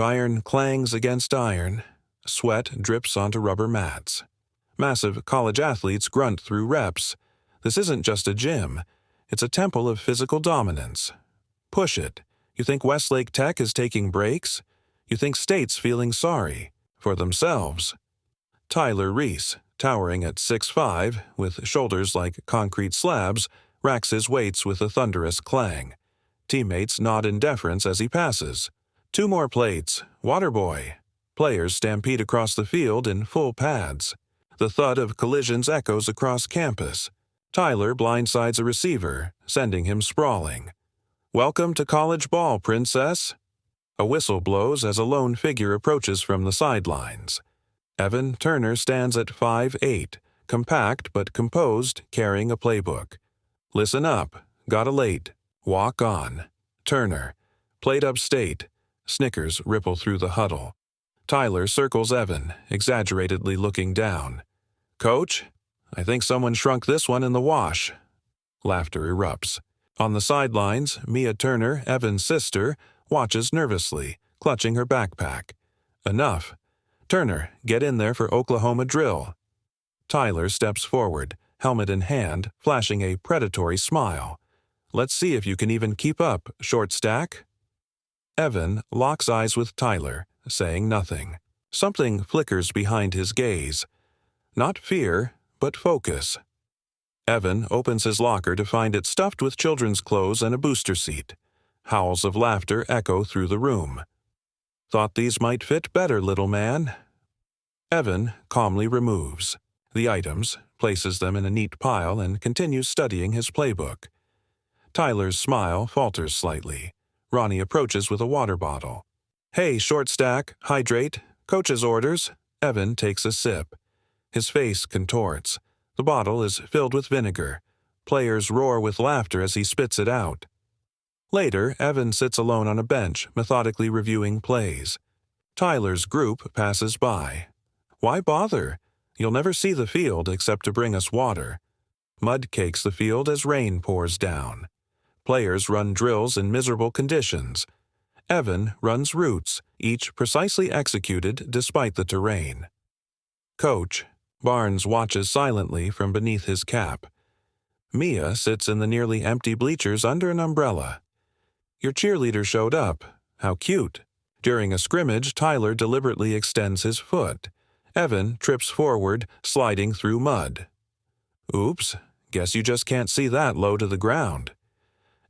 Iron clangs against iron. Sweat drips onto rubber mats. Massive college athletes grunt through reps. This isn't just a gym. It's a temple of physical dominance. Push it. You think Westlake Tech is taking breaks? You think State's feeling sorry for themselves? Tyler Reese, towering at 6'5", with shoulders like concrete slabs, racks his weights with a thunderous clang. Teammates nod in deference as he passes. 2 more plates. Waterboy. Players stampede across the field in full pads. The thud of collisions echoes across campus. Tyler blindsides a receiver, sending him sprawling. "Welcome to college ball, princess." A whistle blows as a lone figure approaches from the sidelines. Evan Turner stands at 5'8", compact but composed, carrying a playbook. "Listen up. Gotta late. Walk on." Turner. "Played upstate." Snickers ripple through the huddle. Tyler circles Evan, exaggeratedly looking down. "Coach, I think someone shrunk this one in the wash." Laughter erupts. On the sidelines, Mia Turner, Evan's sister, watches nervously, clutching her backpack. "Enough. Turner, get in there for Oklahoma drill." Tyler steps forward, helmet in hand, flashing a predatory smile. "Let's see if you can even keep up, short stack." Evan locks eyes with Tyler, saying nothing. Something flickers behind his gaze. Not fear, but focus. Evan opens his locker to find it stuffed with children's clothes and a booster seat. Howls of laughter echo through the room. "Thought these might fit better, little man." Evan calmly removes the items, places them in a neat pile, and continues studying his playbook. Tyler's smile falters slightly. Ronnie approaches with a water bottle. "Hey, short stack, hydrate. Coach's orders." Evan takes a sip. His face contorts. The bottle is filled with vinegar. Players roar with laughter as he spits it out. Later, Evan sits alone on a bench, methodically reviewing plays. Tyler's group passes by. "Why bother? You'll never see the field except to bring us water." Mud cakes the field as rain pours down. Players run drills in miserable conditions. Evan runs routes, each precisely executed despite the terrain. "Coach." Barnes watches silently from beneath his cap. Mia sits in the nearly empty bleachers under an umbrella. "Your cheerleader showed up. How cute." During a scrimmage, Tyler deliberately extends his foot. Evan trips forward, sliding through mud. "Oops, guess you just can't see that low to the ground."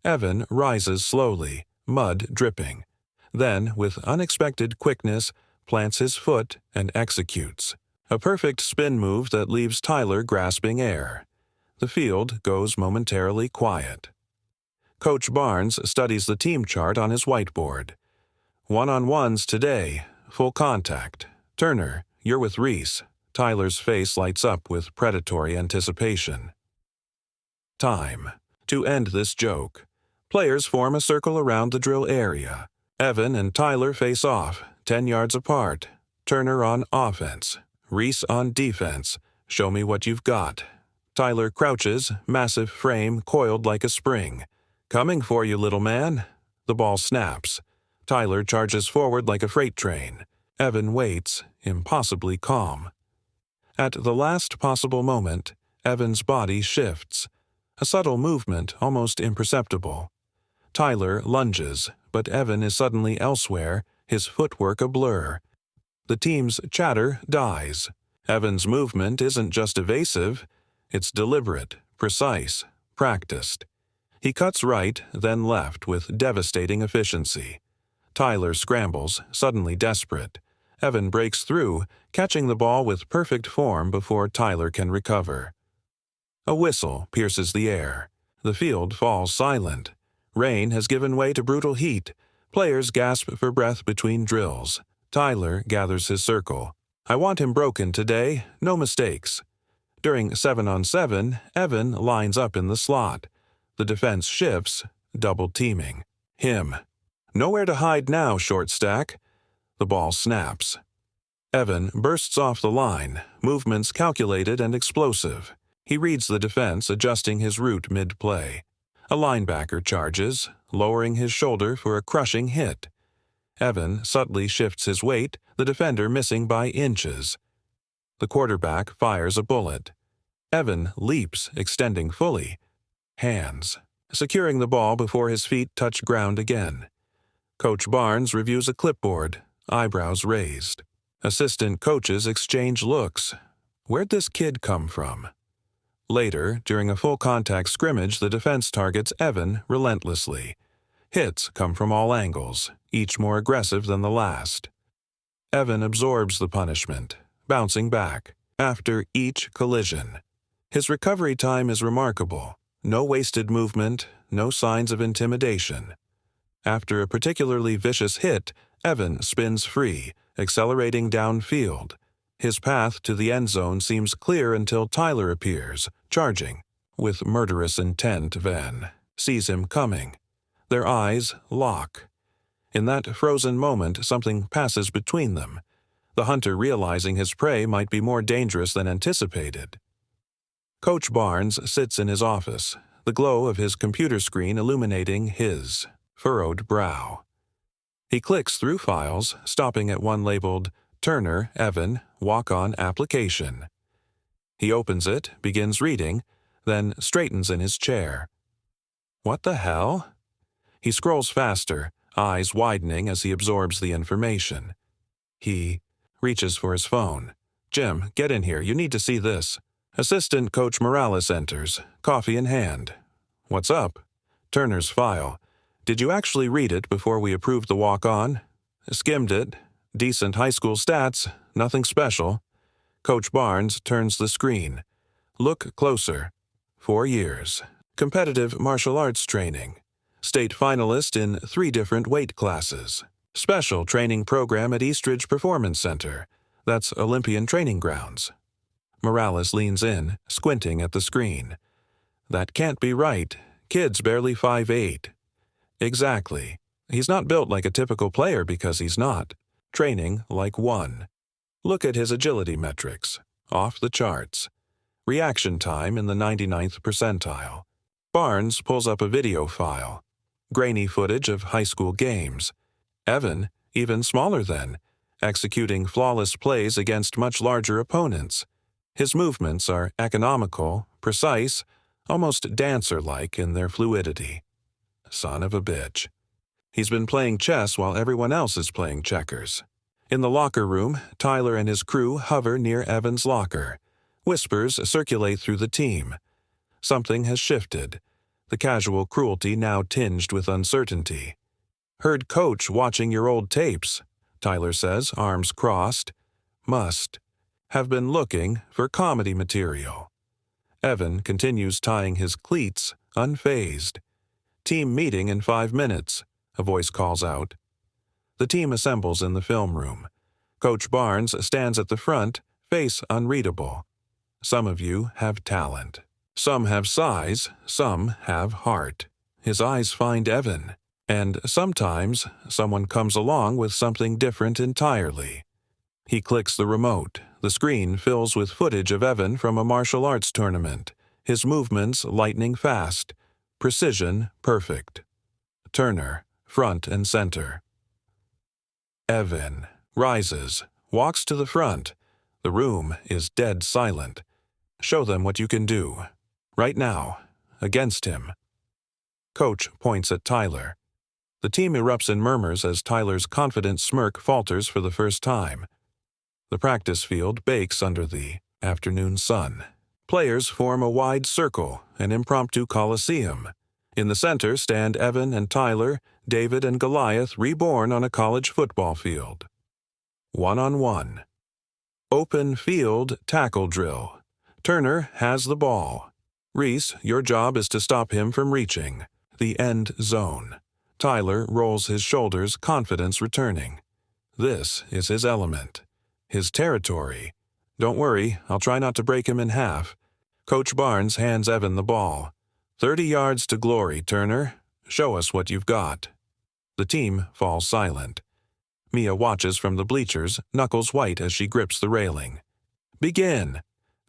Evan rises slowly, mud dripping. Then, with unexpected quickness, plants his foot and executes. A perfect spin move that leaves Tyler grasping air. The field goes momentarily quiet. Coach Barnes studies the team chart on his whiteboard. "One-on-ones today, full contact. Turner, you're with Reese." Tyler's face lights up with predatory anticipation. Time. To end this joke. Players form a circle around the drill area. Evan and Tyler face off, 10 yards apart. Turner on offense. Reese on defense. Show me what you've got. Tyler crouches, massive frame coiled like a spring. "Coming for you, little man." The ball snaps. Tyler charges forward like a freight train. Evan waits, impossibly calm. At the last possible moment, Evan's body shifts. A subtle movement, almost imperceptible. Tyler lunges, but Evan is suddenly elsewhere, his footwork a blur. The team's chatter dies. Evan's movement isn't just evasive, it's deliberate, precise, practiced. He cuts right, then left with devastating efficiency. Tyler scrambles, suddenly desperate. Evan breaks through, catching the ball with perfect form before Tyler can recover. A whistle pierces the air. The field falls silent. Rain has given way to brutal heat. Players gasp for breath between drills. Tyler gathers his circle. "I want him broken today, no mistakes." During 7-on-7, Evan lines up in the slot. The defense shifts, double teaming. Him. "Nowhere to hide now, short stack." The ball snaps. Evan bursts off the line, movements calculated and explosive. He reads the defense, adjusting his route mid-play. A linebacker charges, lowering his shoulder for a crushing hit. Evan subtly shifts his weight, the defender missing by inches. The quarterback fires a bullet. Evan leaps, extending fully. Hands, securing the ball before his feet touch ground again. Coach Barnes reviews a clipboard, eyebrows raised. Assistant coaches exchange looks. Where'd this kid come from? Later, during a full-contact scrimmage, the defense targets Evan relentlessly. Hits come from all angles, each more aggressive than the last. Evan absorbs the punishment, bouncing back, after each collision. His recovery time is remarkable. No wasted movement, no signs of intimidation. After a particularly vicious hit, Evan spins free, accelerating downfield. His path to the end zone seems clear until Tyler appears, charging. With murderous intent, Van sees him coming. Their eyes lock. In that frozen moment, something passes between them, the hunter realizing his prey might be more dangerous than anticipated. Coach Barnes sits in his office, the glow of his computer screen illuminating his furrowed brow. He clicks through files, stopping at one labeled Turner, Evan, Walk-On Application. He opens it, begins reading, then straightens in his chair. What the hell? He scrolls faster, eyes widening as he absorbs the information. He reaches for his phone. Jim, get in here, you need to see this. Assistant Coach Morales enters, coffee in hand. What's up? Turner's file. Did you actually read it before we approved the walk-on? Skimmed it. Decent high school stats, nothing special. Coach Barnes turns the screen. Look closer. 4 years. Competitive martial arts training. State finalist in 3 different weight classes. Special training program at Eastridge Performance Center. That's Olympian training grounds. Morales leans in, squinting at the screen. That can't be right. Kid's barely 5'8". Exactly. He's not built like a typical player because he's not. Training like one. Look at his agility metrics. Off the charts. Reaction time in the 99th percentile. Barnes pulls up a video file. Grainy footage of high school games. Evan, even smaller than, executing flawless plays against much larger opponents. His movements are economical, precise, almost dancer-like in their fluidity. Son of a bitch. He's been playing chess while everyone else is playing checkers. In the locker room, Tyler and his crew hover near Evan's locker. Whispers circulate through the team. Something has shifted. The casual cruelty now tinged with uncertainty. Heard coach watching your old tapes, Tyler says, arms crossed. Must. Have been looking for comedy material. Evan continues tying his cleats, unfazed. Team meeting in 5 minutes, a voice calls out. The team assembles in the film room. Coach Barnes stands at the front, face unreadable. Some of you have talent. Some have size, some have heart. His eyes find Evan, and sometimes someone comes along with something different entirely. He clicks the remote. The screen fills with footage of Evan from a martial arts tournament, his movements lightning fast, precision perfect. Turner, front and center. Evan rises, walks to the front. The room is dead silent. Show them what you can do. Right now, against him. Coach points at Tyler. The team erupts in murmurs as Tyler's confident smirk falters for the first time. The practice field bakes under the afternoon sun. Players form a wide circle, an impromptu coliseum. In the center stand Evan and Tyler, David and Goliath reborn on a college football field. 1-on-1. Open field tackle drill. Turner has the ball. Reese, your job is to stop him from reaching the end zone. Tyler rolls his shoulders, confidence returning. This is his element. His territory. Don't worry, I'll try not to break him in half. Coach Barnes hands Evan the ball. 30 yards to glory, Turner. Show us what you've got. The team falls silent. Mia watches from the bleachers, knuckles white as she grips the railing. Begin!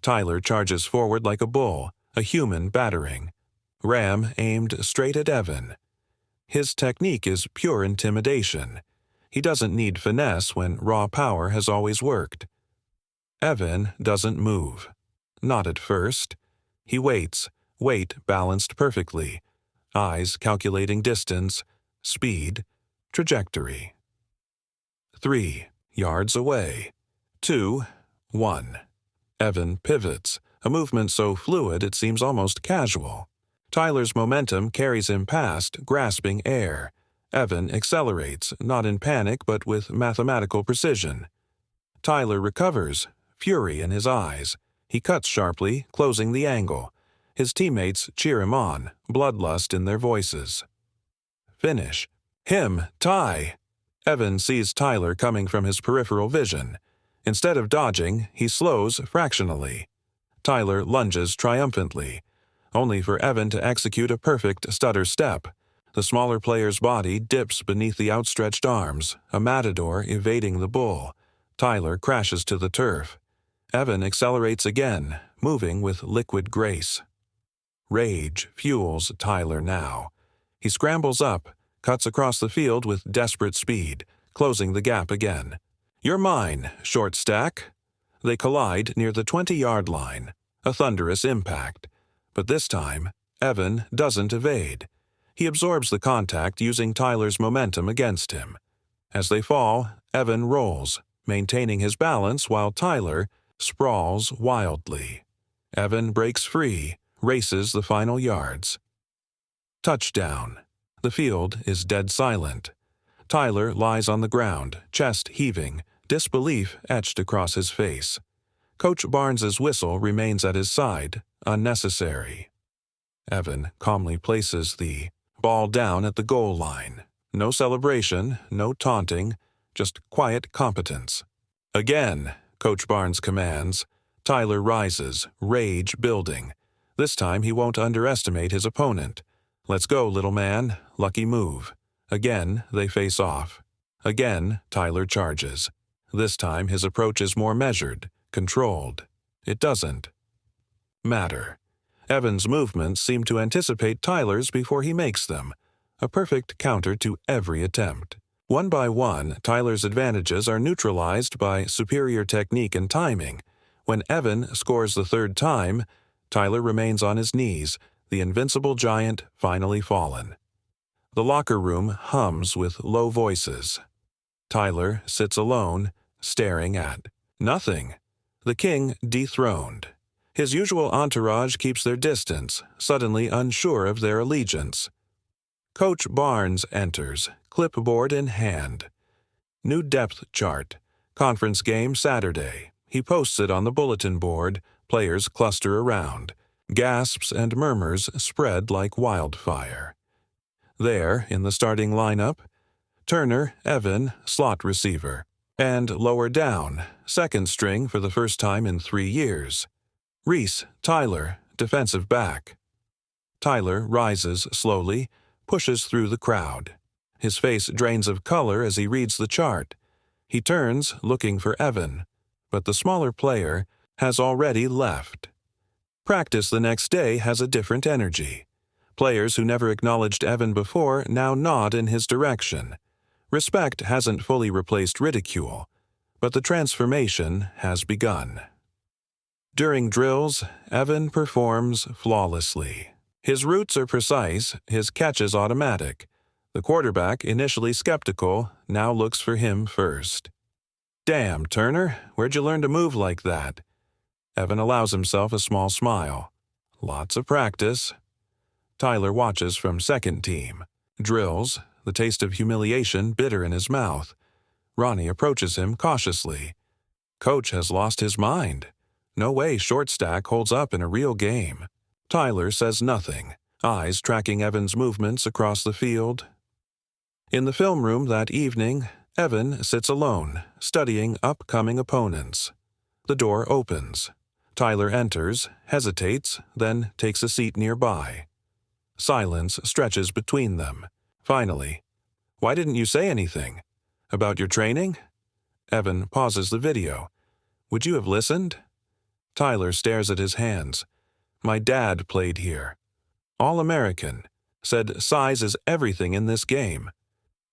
Tyler charges forward like a bull, a human battering. Ram aimed straight at Evan. His technique is pure intimidation. He doesn't need finesse when raw power has always worked. Evan doesn't move. Not at first. He waits, weight balanced perfectly, eyes calculating distance, speed, trajectory. 3 yards away. 2, 1. Evan pivots, a movement so fluid it seems almost casual. Tyler's momentum carries him past, grasping air. Evan accelerates, not in panic but with mathematical precision. Tyler recovers, fury in his eyes. He cuts sharply, closing the angle. His teammates cheer him on, bloodlust in their voices. Finish. Him, Ty! Evan sees Tyler coming from his peripheral vision. Instead of dodging, he slows fractionally. Tyler lunges triumphantly, only for Evan to execute a perfect stutter step. The smaller player's body dips beneath the outstretched arms, a matador evading the bull. Tyler crashes to the turf. Evan accelerates again, moving with liquid grace. Rage fuels Tyler now. He scrambles up, cuts across the field with desperate speed, closing the gap again. You're mine, short stack. They collide near the 20-yard line, a thunderous impact. But this time, Evan doesn't evade. He absorbs the contact using Tyler's momentum against him. As they fall, Evan rolls, maintaining his balance while Tyler sprawls wildly. Evan breaks free, races the final yards. Touchdown. The field is dead silent. Tyler lies on the ground, chest heaving, disbelief etched across his face. Coach Barnes's whistle remains at his side, unnecessary. Evan calmly places the ball down at the goal line. No celebration, no taunting, just quiet competence. Again, Coach Barnes commands. Tyler rises, rage building. This time he won't underestimate his opponent. Let's go, little man. Lucky move. Again, they face off. Again, Tyler charges. This time his approach is more measured, controlled. It doesn't matter. Evan's movements seem to anticipate Tyler's before he makes them, a perfect counter to every attempt. One by one, Tyler's advantages are neutralized by superior technique and timing. When Evan scores the third time, Tyler remains on his knees, the invincible giant finally fallen. The locker room hums with low voices. Tyler sits alone, staring at nothing. The king dethroned. His usual entourage keeps their distance, suddenly unsure of their allegiance. Coach Barnes enters, clipboard in hand. New depth chart. Conference game Saturday. He posts it on the bulletin board. Players cluster around. Gasps and murmurs spread like wildfire. There, in the starting lineup, Turner, Evan, slot receiver. And lower down, second string for the first time in 3 years. Reese, Tyler, defensive back. Tyler rises slowly, pushes through the crowd. His face drains of color as he reads the chart. He turns, looking for Evan, but the smaller player has already left. Practice the next day has a different energy. Players who never acknowledged Evan before now nod in his direction. Respect hasn't fully replaced ridicule, but the transformation has begun. During drills, Evan performs flawlessly. His routes are precise, his catches automatic. The quarterback, initially skeptical, now looks for him first. Damn, Turner, where'd you learn to move like that? Evan allows himself a small smile. Lots of practice. Tyler watches from second team. Drills, the taste of humiliation bitter in his mouth. Ronnie approaches him cautiously. Coach has lost his mind. No way short stack holds up in a real game. Tyler says nothing, eyes tracking Evan's movements across the field. In the film room that evening, Evan sits alone, studying upcoming opponents. The door opens. Tyler enters, hesitates, then takes a seat nearby. Silence stretches between them. Finally, "Why didn't you say anything? About your training?" Evan pauses the video. "Would you have listened?" Tyler stares at his hands. "My dad played here. All-American. Said size is everything in this game.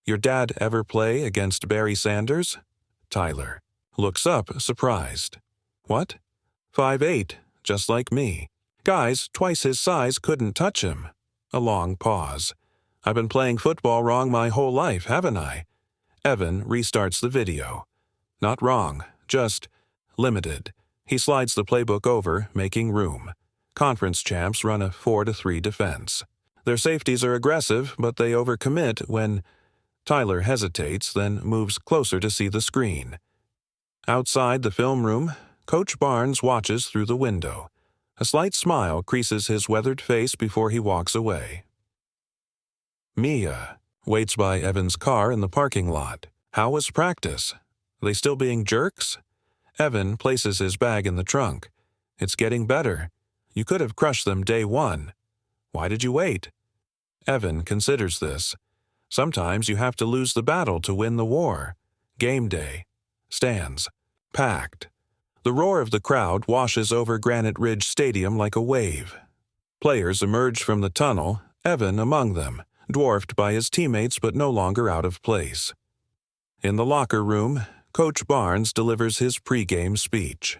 Your dad ever play against Barry Sanders? Tyler looks up, surprised. What? 5'8", just like me. Guys twice his size couldn't touch him. A long pause. I've been playing football wrong my whole life, haven't I? Evan restarts the video. Not wrong, just limited. He slides the playbook over, making room. Conference champs run a 4-3 defense. Their safeties are aggressive, but they overcommit when Tyler hesitates, then moves closer to see the screen. Outside the film room, Coach Barnes watches through the window. A slight smile creases his weathered face before he walks away. Mia waits by Evan's car in the parking lot. How was practice? They still being jerks? Evan places his bag in the trunk. It's getting better. You could have crushed them day one. Why did you wait? Evan considers this. Sometimes you have to lose the battle to win the war. Game day. Stands. Packed. The roar of the crowd washes over Granite Ridge Stadium like a wave. Players emerge from the tunnel, Evan among them, dwarfed by his teammates but no longer out of place. In the locker room, Coach Barnes delivers his pregame speech.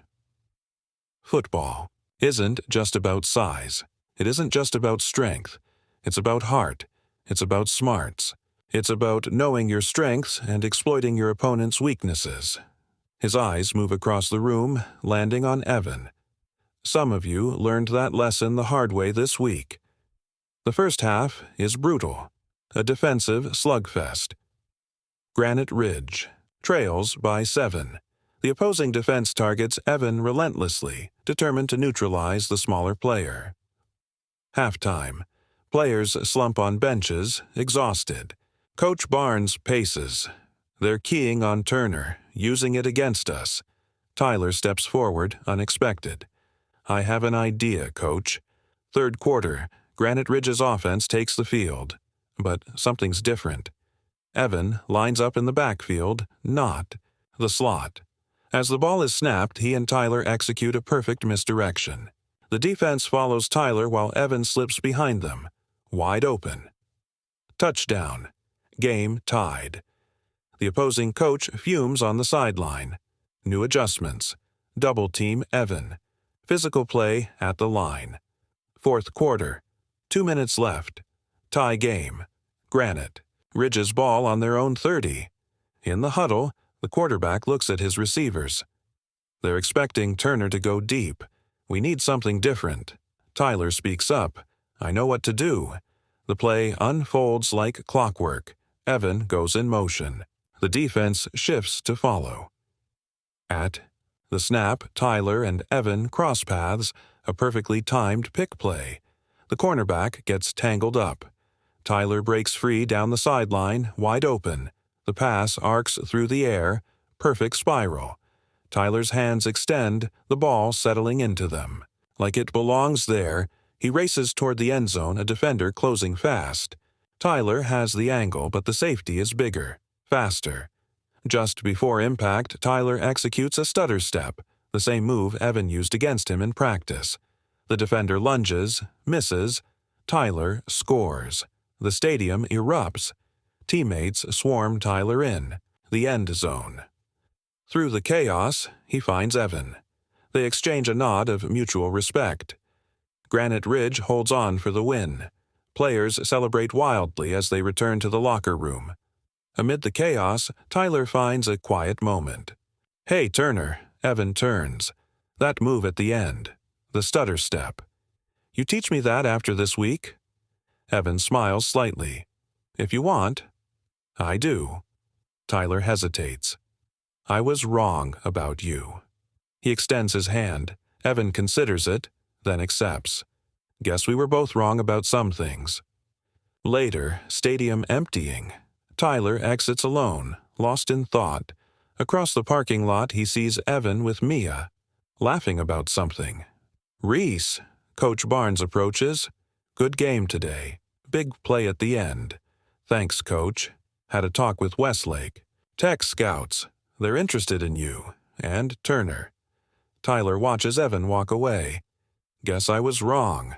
Football isn't just about size. It isn't just about strength. It's about heart. It's about smarts. It's about knowing your strengths and exploiting your opponent's weaknesses. His eyes move across the room, landing on Evan. Some of you learned that lesson the hard way this week. The first half is brutal, a defensive slugfest. Granite Ridge trails by 7. The opposing defense targets Evan relentlessly, determined to neutralize the smaller player. Halftime. Players slump on benches, exhausted. Coach Barnes paces. They're keying on Turner, using it against us. Tyler steps forward, unexpected. I have an idea, Coach. Third quarter, Granite Ridge's offense takes the field. But something's different. Evan lines up in the backfield, not the slot. As the ball is snapped, he and Tyler execute a perfect misdirection. The defense follows Tyler while Evan slips behind them. Wide open. Touchdown. Game tied. The opposing coach fumes on the sideline. New adjustments. Double team Evan. Physical play at the line. Fourth quarter. 2 minutes left. Tie game. Granite. Ridge's ball on their own 30. In the huddle, the quarterback looks at his receivers. They're expecting Turner to go deep. We need something different. Tyler speaks up. I know what to do. The play unfolds like clockwork. Evan goes in motion. The defense shifts to follow. At the snap, Tyler and Evan cross paths, a perfectly timed pick play. The cornerback gets tangled up. Tyler breaks free down the sideline, wide open. The pass arcs through the air, perfect spiral. Tyler's hands extend, the ball settling into them. Like it belongs there, he races toward the end zone, a defender closing fast. Tyler has the angle, but the safety is bigger, faster. Just before impact, Tyler executes a stutter step, the same move Evan used against him in practice. The defender lunges, misses. Tyler scores. The stadium erupts. Teammates swarm Tyler in, the end zone. Through the chaos, he finds Evan. They exchange a nod of mutual respect. Granite Ridge holds on for the win. Players celebrate wildly as they return to the locker room. Amid the chaos, Tyler finds a quiet moment. Hey, Turner, Evan turns. That move at the end. The stutter step. You teach me that after this week? Evan smiles slightly. If you want. I do. Tyler hesitates. I was wrong about you. He extends his hand. Evan considers it, then accepts. Guess we were both wrong about some things. Later, stadium emptying. Tyler exits alone, lost in thought. Across the parking lot, he sees Evan with Mia, laughing about something. Reese, Coach Barnes approaches. Good game today. Big play at the end. Thanks, Coach. Had a talk with Westlake. Tech scouts. They're interested in you. And Turner. Tyler watches Evan walk away. Guess I was wrong.